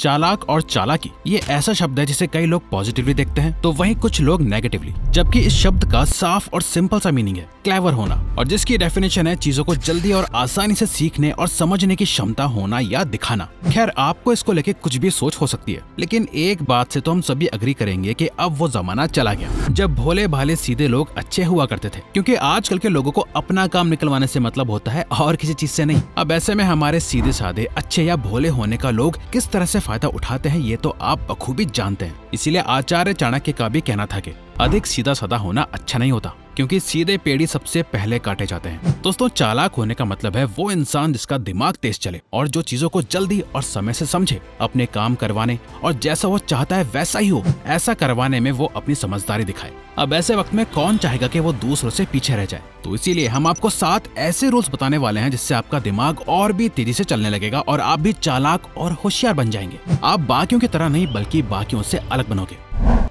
चालाक और चालाकी ये ऐसा शब्द है जिसे कई लोग पॉजिटिवली देखते हैं तो वहीं कुछ लोग नेगेटिवली, जबकि इस शब्द का साफ और सिंपल सा मीनिंग है क्लेवर होना, और जिसकी डेफिनेशन है चीजों को जल्दी और आसानी से सीखने और समझने की क्षमता होना या दिखाना। खैर, आपको इसको लेके कुछ भी सोच हो सकती है, लेकिन एक बात से तो हम सभी अग्री करेंगे कि अब वो जमाना चला गया जब भोले भाले सीधे लोग अच्छे हुआ करते थे, क्योंकि आजकल के लोगों को अपना काम निकलवाने से मतलब होता है और किसी चीज से नहीं। अब ऐसे में हमारे सीधे साधे अच्छे या भोले होने का लोग किस तरह से फायदा उठाते हैं ये तो आप बखूबी जानते हैं। इसीलिए आचार्य चाणक्य का भी कहना था कि अधिक सीधा साधा होना अच्छा नहीं होता, क्योंकि सीधे पेड़ी सबसे पहले काटे जाते हैं। दोस्तों, चालाक होने का मतलब है वो इंसान जिसका दिमाग तेज चले और जो चीजों को जल्दी और समय से समझे, अपने काम करवाने और जैसा वो चाहता है वैसा ही हो, ऐसा करवाने में वो अपनी समझदारी दिखाए। अब ऐसे वक्त में कौन चाहेगा कि वो दूसरों से पीछे रह जाए? तो इसीलिए हम आपको 7 ऐसे रूल्स बताने वाले हैं जिससे आपका दिमाग और भी तेजी से चलने लगेगा और आप भी चालाक और होशियार बन जाएंगे। आप बाकियों की तरह नहीं बल्कि बाकियों से अलग बनोगे।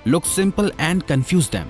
Look simple and confuse them.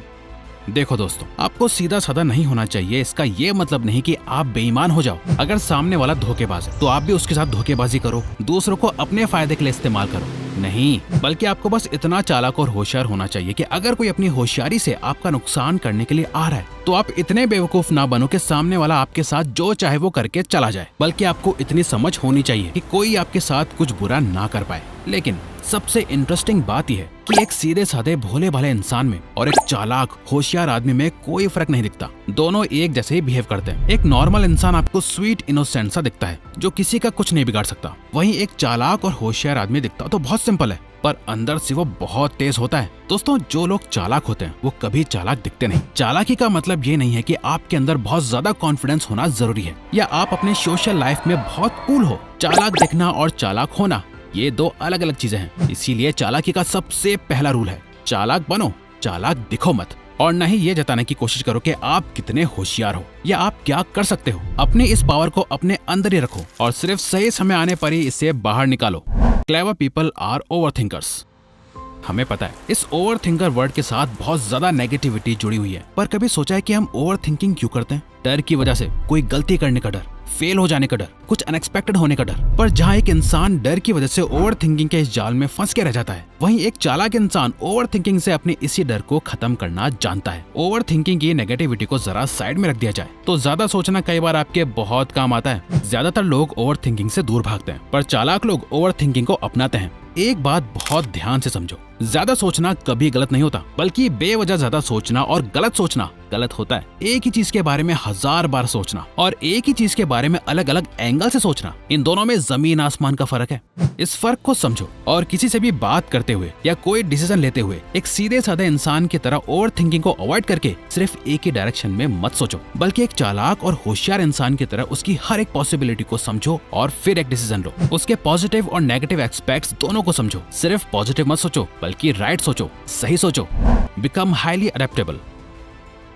देखो दोस्तों, आपको सीधा साधा नहीं होना चाहिए। इसका ये मतलब नहीं कि आप बेईमान हो जाओ। अगर सामने वाला धोखेबाज है तो आप भी उसके साथ धोखेबाजी करो, दूसरों को अपने फायदे के लिए इस्तेमाल करो। नहीं, बल्कि आपको बस इतना चालाक और होशियार होना चाहिए कि अगर कोई अपनी होशियारी से आपका नुकसान करने के लिए आ रहा है तो आप इतने बेवकूफ ना बनो कि सामने वाला आपके साथ जो चाहे वो करके चला जाए। बल्कि आपको इतनी समझ होनी चाहिए कि कोई आपके साथ कुछ बुरा ना कर पाए। लेकिन सबसे इंटरेस्टिंग बात यह है कि एक सीधे साधे भोले भाले इंसान में और एक चालाक होशियार आदमी में कोई फर्क नहीं दिखता। दोनों एक जैसे ही बिहेव करते हैं। एक नॉर्मल इंसान आपको स्वीट इनोसेंट सा दिखता है जो किसी का कुछ नहीं बिगाड़ सकता। वहीं एक चालाक और होशियार आदमी दिखता तो बहुत सिंपल है, पर अंदर से वो बहुत तेज होता है। दोस्तों, जो लोग चालाक होते हैं वो कभी चालाक दिखते नहीं। चालाकी का मतलब ये नहीं है कि आपके अंदर बहुत ज्यादा कॉन्फिडेंस होना जरूरी है या आप अपने सोशल लाइफ में बहुत कूल हो। चालाक दिखना और चालाक होना ये 2 अलग अलग चीजें हैं। इसीलिए चालाकी का सबसे पहला रूल है चालाक बनो, चालाक दिखो मत। और न ही ये जताने की कोशिश करो कि आप कितने होशियार हो या आप क्या कर सकते हो। अपनी इस पावर को अपने अंदर ही रखो और सिर्फ सही समय आने पर ही इसे बाहर निकालो। Clever people are overthinkers. हमें पता है इस ओवरथिंकर वर्ड के साथ बहुत ज्यादा नेगेटिविटी जुड़ी हुई है, पर कभी सोचा है कि हम ओवरथिंकिंग क्यों करते हैं? डर की वजह से, कोई गलती करने का डर, फेल हो जाने का डर, कुछ अनएक्सपेक्टेड होने का डर। पर जहाँ एक इंसान डर की वजह से ओवरथिंकिंग के इस जाल में फंस के रह जाता है, वहीं एक चालाक इंसान ओवरथिंकिंग से अपने इसी डर को खत्म करना जानता है। ओवरथिंकिंग की नेगेटिविटी को जरा साइड में रख दिया जाए तो ज्यादा सोचना कई बार आपके बहुत काम आता है। ज्यादातर लोग ओवरथिंकिंग से दूर भागते हैं, पर चालाक लोग ओवरथिंकिंग को अपनाते हैं। एक बात बहुत ध्यान से समझो, ज्यादा सोचना कभी गलत नहीं होता, बल्कि बेवजह ज्यादा सोचना और गलत सोचना गलत होता है। एक ही चीज के बारे में 1000 बार सोचना और एक ही चीज के बारे में अलग अलग एंगल से सोचना, इन दोनों में जमीन आसमान का फर्क है। इस फर्क को समझो और किसी से भी बात करते हुए या कोई डिसीजन लेते हुए एक सीधे साधे इंसान की तरह ओवरथिंकिंग को अवॉइड करके सिर्फ एक ही डायरेक्शन में मत सोचो, बल्कि एक चालाक और होशियार इंसान की तरह उसकी हर एक पॉसिबिलिटी को समझो और फिर एक डिसीजन लो। उसके पॉजिटिव और नेगेटिव एस्पेक्ट्स दोनों को समझो। सिर्फ पॉजिटिव मत सोचो बल्कि राइट सोचो, सही सोचो। Become highly adaptable.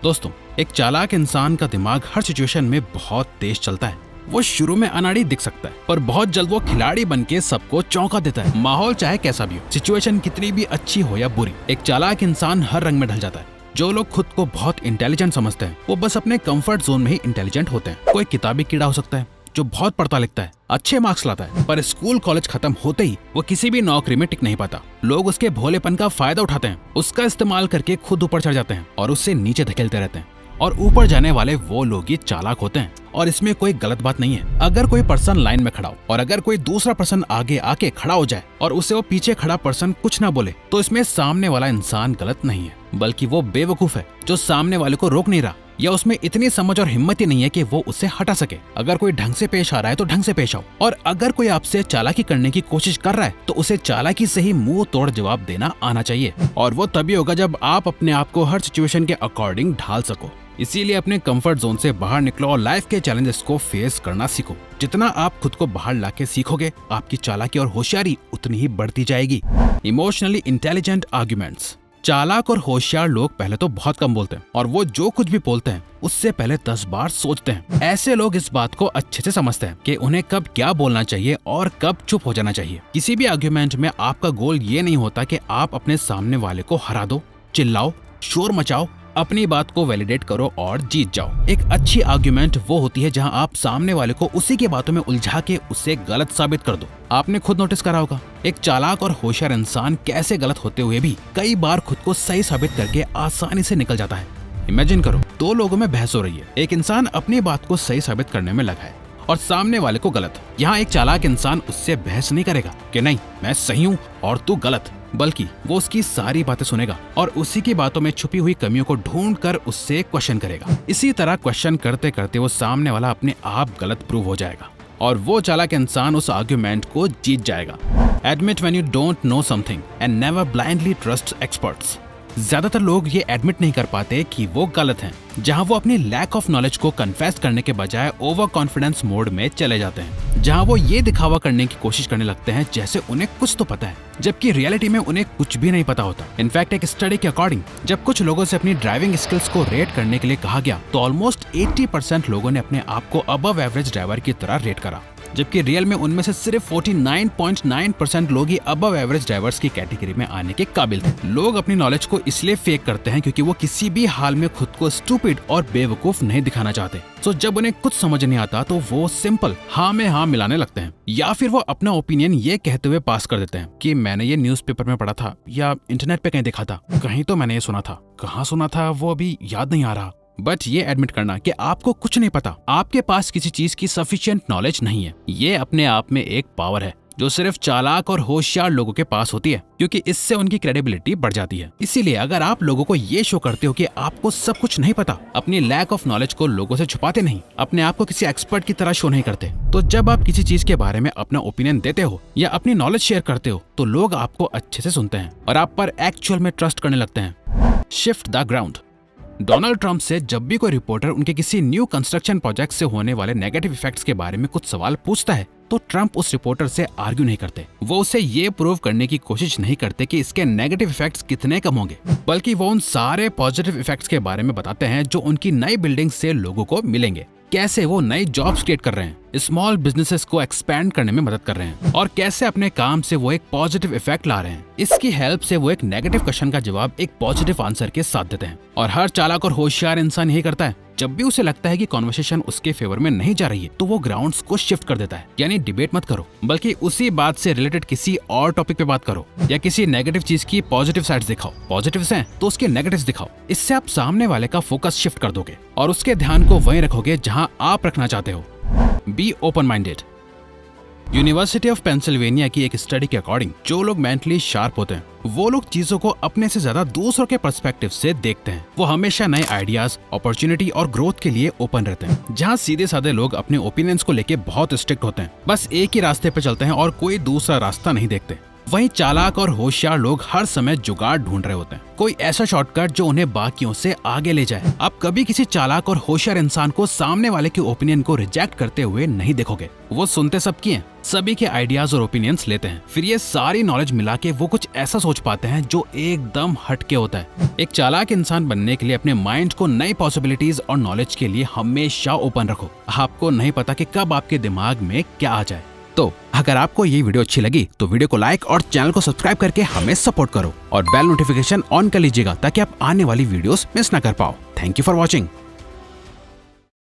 दोस्तों, एक चालाक इंसान का दिमाग हर सिचुएशन में बहुत तेज चलता है। वो शुरू में अनाड़ी दिख सकता है, पर बहुत जल्द वो खिलाड़ी बनके सबको चौंका देता है। माहौल चाहे कैसा भी हो, सिचुएशन कितनी भी अच्छी हो या बुरी, एक चालाक इंसान हर रंग में ढल जाता है। जो लोग खुद को बहुत इंटेलिजेंट समझते हैं वो बस अपने कंफर्ट जोन में ही इंटेलिजेंट होते हैं। कोई किताबी कीड़ा हो सकता है जो बहुत पढ़ता लिखता है, अच्छे मार्क्स लाता है, पर स्कूल कॉलेज खत्म होते ही वो किसी भी नौकरी में टिक नहीं पाता। लोग उसके भोलेपन का फायदा उठाते हैं, उसका इस्तेमाल करके खुद ऊपर चढ़ जाते हैं और उससे नीचे धकेलते रहते हैं। और ऊपर जाने वाले वो लोग ही चालाक होते हैं। और इसमें कोई गलत बात नहीं है। अगर कोई पर्सन लाइन में खड़ा हो और अगर कोई दूसरा पर्सन आगे आके खड़ा हो जाए और उससे वो पीछे खड़ा पर्सन कुछ ना बोले, तो इसमें सामने वाला इंसान गलत नहीं है, बल्कि वो बेवकूफ है जो सामने वाले को रोक नहीं रहा, या उसमें इतनी समझ और हिम्मत ही नहीं है कि वो उसे हटा सके। अगर कोई ढंग से पेश आ रहा है तो ढंग से पेश आओ, और अगर कोई आपसे चालाकी करने की कोशिश कर रहा है तो उसे चालाकी से ही मुंह तोड़ जवाब देना आना चाहिए। और वो तभी होगा जब आप अपने आप को हर सिचुएशन के अकॉर्डिंग ढाल सको। इसीलिए अपने कंफर्ट जोन से बाहर निकलो और लाइफ के चैलेंजेस को फेस करना सीखो। जितना आप खुद को बाहर लाके सीखोगे, आपकी चालाकी और होशियारी उतनी ही बढ़ती जाएगी। Emotionally intelligent arguments. चालाक और होशियार लोग पहले तो बहुत कम बोलते हैं, और वो जो कुछ भी बोलते हैं उससे पहले 10 बार सोचते हैं। ऐसे लोग इस बात को अच्छे से समझते हैं कि उन्हें कब क्या बोलना चाहिए और कब चुप हो जाना चाहिए। किसी भी आर्ग्यूमेंट में आपका गोल ये नहीं होता कि आप अपने सामने वाले को हरा दो, चिल्लाओ, शोर मचाओ अपनी बात को वैलिडेट करो और जीत जाओ। एक अच्छी आर्ग्यूमेंट वो होती है जहां आप सामने वाले को उसी की बातों में उलझा के उसे गलत साबित कर दो। आपने खुद नोटिस करा होगा एक चालाक और होशियार इंसान कैसे गलत होते हुए भी कई बार खुद को सही साबित करके आसानी से निकल जाता है। इमेजिन करो, दो लोगों में बहस हो रही है। एक इंसान अपनी बात को सही साबित करने में लगा है और सामने वाले को गलत। यहाँ एक चालाक इंसान उससे बहस नहीं करेगा कि नहीं मैं सही हूँ और तू गलत, बल्कि वो उसकी सारी बातें सुनेगा और उसी की बातों में छुपी हुई कमियों को ढूंढ कर उससे क्वेश्चन करेगा। इसी तरह क्वेश्चन करते करते वो सामने वाला अपने आप गलत प्रूव हो जाएगा और वो चालाक इंसान उस आर्ग्यूमेंट को जीत जाएगा। Admit when you don't know something and never blindly trust experts. ज्यादातर लोग ये एडमिट नहीं कर पाते कि वो गलत हैं, जहां वो अपनी लैक ऑफ नॉलेज को कन्फेस करने के बजाय ओवर कॉन्फिडेंस मोड में चले जाते हैं, जहां वो ये दिखावा करने की कोशिश करने लगते हैं जैसे उन्हें कुछ तो पता है, जबकि रियलिटी में उन्हें कुछ भी नहीं पता होता। इनफैक्ट एक स्टडी के अकॉर्डिंग जब कुछ लोगों से अपनी ड्राइविंग स्किल्स को रेट करने के लिए कहा गया तो ऑलमोस्ट 80% लोगों ने अपने आप को अबव एवरेज ड्राइवर की तरह रेट करा, जबकि रियल में उनमें से सिर्फ 49.9% लोग ही अबव एवरेज ड्राइवर्स की कैटेगरी में आने के काबिल थे। लोग अपनी नॉलेज को इसलिए फेक करते हैं क्योंकि वो किसी भी हाल में खुद को स्टूपिड और बेवकूफ नहीं दिखाना चाहते। तो जब उन्हें कुछ समझ नहीं आता तो वो सिंपल हाँ में हाँ मिलाने लगते हैं, या फिर वो अपना ओपिनियन ये कहते हुए पास कर देते हैं कि मैंने ये न्यूज़पेपर में पढ़ा था या इंटरनेट पे कहीं देखा था, कहीं तो मैंने ये सुना था, कहाँ सुना था वो अभी याद नहीं आ रहा। बट ये एडमिट करना कि आपको कुछ नहीं पता, आपके पास किसी चीज की सफिशिएंट नॉलेज नहीं है, ये अपने आप में एक पावर है जो सिर्फ चालाक और होशियार लोगों के पास होती है, क्योंकि इससे उनकी क्रेडिबिलिटी बढ़ जाती है। इसीलिए अगर आप लोगों को ये शो करते हो कि आपको सब कुछ नहीं पता, अपनी लैक ऑफ नॉलेज को लोगों से छुपाते नहीं, अपने आप को किसी एक्सपर्ट की तरह शो नहीं करते, तो जब आप किसी चीज के बारे में अपना ओपिनियन देते हो या अपनी नॉलेज शेयर करते हो तो लोग आपको अच्छे से सुनते हैं और आप पर एक्चुअल में ट्रस्ट करने लगते हैं। Shift the ground. Donald Trump से जब भी कोई रिपोर्टर उनके किसी न्यू कंस्ट्रक्शन प्रोजेक्ट से होने वाले नेगेटिव इफेक्ट्स के बारे में कुछ सवाल पूछता है तो ट्रंप उस रिपोर्टर से आर्ग्यू नहीं करते। वो उसे ये प्रूव करने की कोशिश नहीं करते कि इसके नेगेटिव इफेक्ट्स कितने कम होंगे, बल्कि वो उन सारे पॉजिटिव इफेक्ट्स के बारे में बताते हैं जो उनकी नई बिल्डिंग से लोगों को मिलेंगे, कैसे वो नई जॉब्स क्रिएट कर रहे हैं, स्मॉल बिजनेसेस को एक्सपैंड करने में मदद कर रहे हैं और कैसे अपने काम से वो एक पॉजिटिव इफेक्ट ला रहे हैं। इसकी हेल्प से वो एक नेगेटिव क्वेश्चन का जवाब एक पॉजिटिव आंसर के साथ देते हैं। और हर चालाक और होशियार इंसान यही करता है। जब भी उसे लगता है कि कॉन्वर्सेशन उसके फेवर में नहीं जा रही है तो वो ग्राउंड्स को शिफ्ट कर देता है, यानी डिबेट मत करो बल्कि उसी बात से रिलेटेड किसी और टॉपिक पे बात करो या किसी नेगेटिव चीज की पॉजिटिव साइड्स दिखाओ। पॉजिटिव्स हैं तो उसके नेगेटिव्स दिखाओ। इससे आप सामने वाले का फोकस शिफ्ट कर दोगे और उसके ध्यान को वहीं रखोगे जहां आप रखना चाहते हो। Be open minded. University of Pennsylvania की एक स्टडी के अकॉर्डिंग जो लोग मेंटली शार्प होते हैं वो लोग चीजों को अपने से ज्यादा दूसरों के पर्सपेक्टिव से देखते हैं। वो हमेशा नए आइडियाज, अपॉर्चुनिटी और ग्रोथ के लिए ओपन रहते हैं। जहाँ सीधे साधे लोग अपने ओपिनियंस को लेके बहुत स्ट्रिक्ट होते हैं, बस एक ही रास्ते पे चलते हैं और कोई दूसरा रास्ता नहीं देखते। वहीं चालाक और होशियार लोग हर समय जुगाड़ ढूंढ रहे होते हैं, कोई ऐसा शॉर्टकट जो उन्हें बाकियों से आगे ले जाए। आप कभी किसी चालाक और होशियार इंसान को सामने वाले के ओपिनियन को रिजेक्ट करते हुए नहीं देखोगे। वो सुनते सबकी हैं, सभी के आइडियाज और ओपिनियंस लेते हैं, फिर ये सारी नॉलेज मिला के वो कुछ ऐसा सोच पाते हैं जो एकदम हटके होता है। एक चालाक इंसान बनने के लिए अपने माइंड को नई पॉसिबिलिटीज और नॉलेज के लिए हमेशा ओपन रखो। आपको नहीं पता कि कब आपके दिमाग में क्या आ जाए। तो अगर आपको ये वीडियो अच्छी लगी तो वीडियो को लाइक और चैनल को सब्सक्राइब करके हमें सपोर्ट करो और बेल नोटिफिकेशन ऑन कर लीजिएगा ताकि आप आने वाली वीडियोस मिस ना कर पाओ। Thank you for watching.